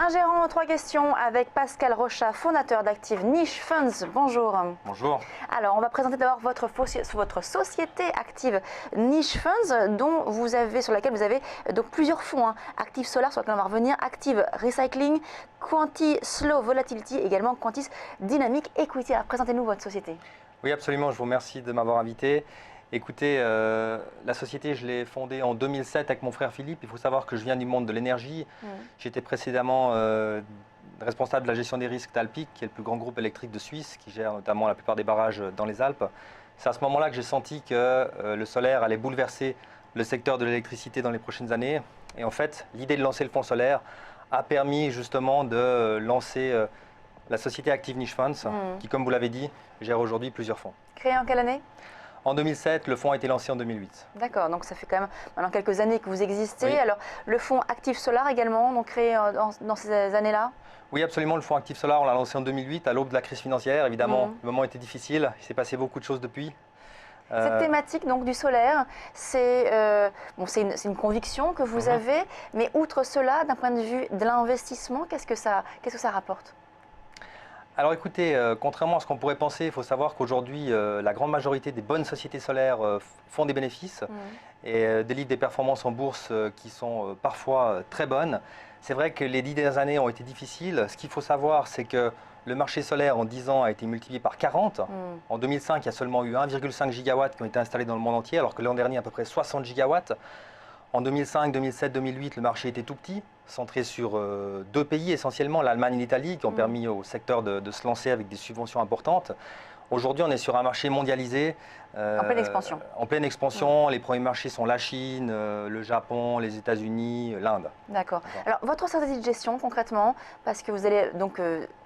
Un gérant, trois questions avec Pascal Rochat, fondateur d'Active Niche Funds. Bonjour. Bonjour. Alors, on va présenter d'abord votre société Active Niche Funds, sur laquelle vous avez donc plusieurs fonds. Active Solar, sur lequel on va revenir, Active Recycling, Quanti Slow Volatility, également Quantis Dynamic Equity. Alors, présentez-nous votre société. Oui, absolument. Je vous remercie de m'avoir invité. Écoutez, la société, je l'ai fondée en 2007 avec mon frère Philippe. Il faut savoir que je viens du monde de l'énergie. J'étais précédemment responsable de la gestion des risques d'Alpic, qui est le plus grand groupe électrique de Suisse, qui gère notamment la plupart des barrages dans les Alpes. C'est à ce moment-là que j'ai senti que le solaire allait bouleverser le secteur de l'électricité dans les prochaines années. Et en fait, l'idée de lancer le fonds solaire a permis justement de lancer la société Active Niche Funds, qui, comme vous l'avez dit, gère aujourd'hui plusieurs fonds. Créé en quelle année ? En 2007, le fonds a été lancé en 2008. D'accord, donc ça fait quand même maintenant quelques années que vous existez. Oui. Alors, le fonds Active Solar également, donc créé dans ces années-là ? Oui, absolument. Le fonds Active Solar, on l'a lancé en 2008, à l'aube de la crise financière. Évidemment, le moment était difficile. Il s'est passé beaucoup de choses depuis. Cette thématique donc, du solaire, c'est une conviction que vous avez, mais outre cela, d'un point de vue de l'investissement, qu'est-ce que ça rapporte ? Alors écoutez, contrairement à ce qu'on pourrait penser, il faut savoir qu'aujourd'hui, la grande majorité des bonnes sociétés solaires font des bénéfices et délivrent des performances en bourse qui sont parfois très bonnes. C'est vrai que les 10 dernières années ont été difficiles. Ce qu'il faut savoir, c'est que le marché solaire en 10 ans a été multiplié par 40. En 2005, il y a seulement eu 1,5 gigawatts qui ont été installés dans le monde entier, alors que l'an dernier, à peu près 60 gigawatts. En 2005, 2007, 2008, le marché était tout petit, centré sur deux pays essentiellement, l'Allemagne et l'Italie, qui ont permis au secteur de se lancer avec des subventions importantes. Aujourd'hui, on est sur un marché mondialisé. En pleine expansion. En pleine expansion. Les premiers marchés sont la Chine, le Japon, les États-Unis, l'Inde. D'accord. Alors, votre stratégie de gestion, concrètement, parce que vous allez donc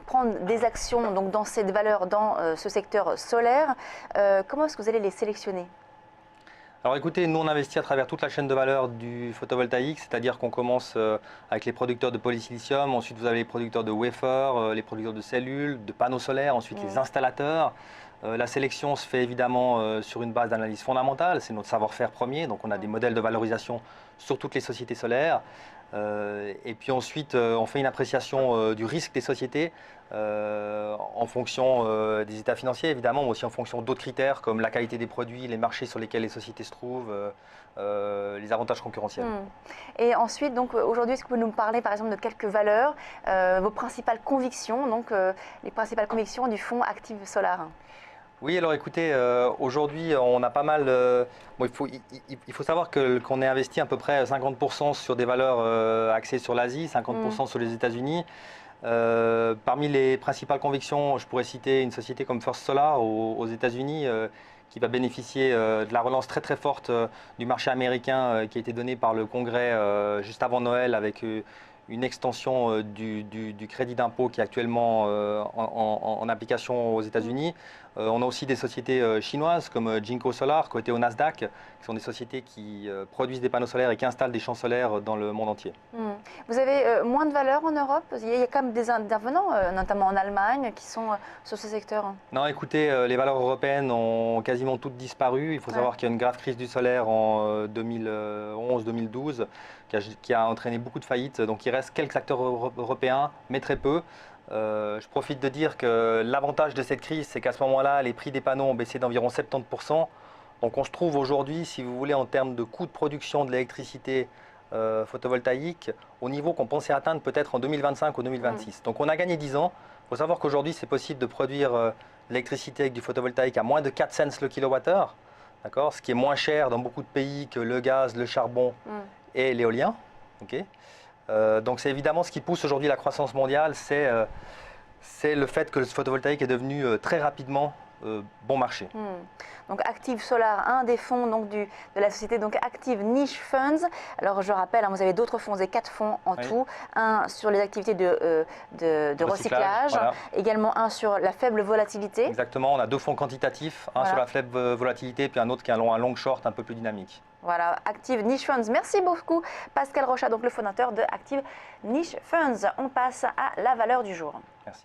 prendre des actions donc, dans cette valeur, dans ce secteur solaire, comment est-ce que vous allez les sélectionner ? Alors écoutez, nous on investit à travers toute la chaîne de valeur du photovoltaïque, c'est-à-dire qu'on commence avec les producteurs de polysilicium, ensuite vous avez les producteurs de wafers, les producteurs de cellules, de panneaux solaires, ensuite les installateurs. La sélection se fait évidemment sur une base d'analyse fondamentale, c'est notre savoir-faire premier, donc on a des modèles de valorisation sur toutes les sociétés solaires. Et puis ensuite, on fait une appréciation du risque des sociétés en fonction des états financiers, évidemment, mais aussi en fonction d'autres critères comme la qualité des produits, les marchés sur lesquels les sociétés se trouvent, les avantages concurrentiels. Et ensuite, donc aujourd'hui, est-ce que vous pouvez nous parler par exemple de quelques valeurs, vos principales convictions, donc les principales convictions du fonds Active Solar ? Oui, alors écoutez, aujourd'hui, on a pas mal. Il faut savoir qu'on est investi à peu près 50% sur des valeurs axées sur l'Asie, 50% sur les États-Unis. Parmi les principales convictions, je pourrais citer une société comme First Solar aux États-Unis qui va bénéficier de la relance très très forte du marché américain qui a été donnée par le Congrès juste avant Noël avec une extension du crédit d'impôt qui est actuellement en application aux États-Unis. On a aussi des sociétés chinoises comme Jinko Solar, cotées au Nasdaq, qui sont des sociétés qui produisent des panneaux solaires et qui installent des champs solaires dans le monde entier. Vous avez moins de valeur en Europe ? Il y a quand même des intervenants, notamment en Allemagne, qui sont sur ce secteur. Non, écoutez, les valeurs européennes ont quasiment toutes disparu. Il faut savoir qu'il y a une grave crise du solaire en 2011-2012 qui a entraîné beaucoup de faillites. Donc il reste quelques acteurs européens, mais très peu. Je profite de dire que l'avantage de cette crise, c'est qu'à ce moment-là, les prix des panneaux ont baissé d'environ 70%. Donc on se trouve aujourd'hui, si vous voulez, en termes de coût de production de l'électricité photovoltaïque, au niveau qu'on pensait atteindre peut-être en 2025 ou 2026. Donc on a gagné 10 ans. Il faut savoir qu'aujourd'hui, c'est possible de produire l'électricité avec du photovoltaïque à moins de 4 cents le kilowattheure, ce qui est moins cher dans beaucoup de pays que le gaz, le charbon et l'éolien. Donc c'est évidemment ce qui pousse aujourd'hui la croissance mondiale, c'est le fait que le photovoltaïque est devenu très rapidement bon marché. Donc Active Solar, un des fonds donc, de la société donc Active Niche Funds. Alors je rappelle, vous avez d'autres fonds, vous avez 4 fonds en tout. Un sur les activités de recyclage, voilà. Également un sur la faible volatilité. Exactement, on a 2 fonds quantitatifs, un sur la faible volatilité, puis un autre qui est un long short un peu plus dynamique. Voilà, Active Niche Funds. Merci beaucoup Pascal Rochat, donc le fondateur de Active Niche Funds. On passe à la valeur du jour. Merci.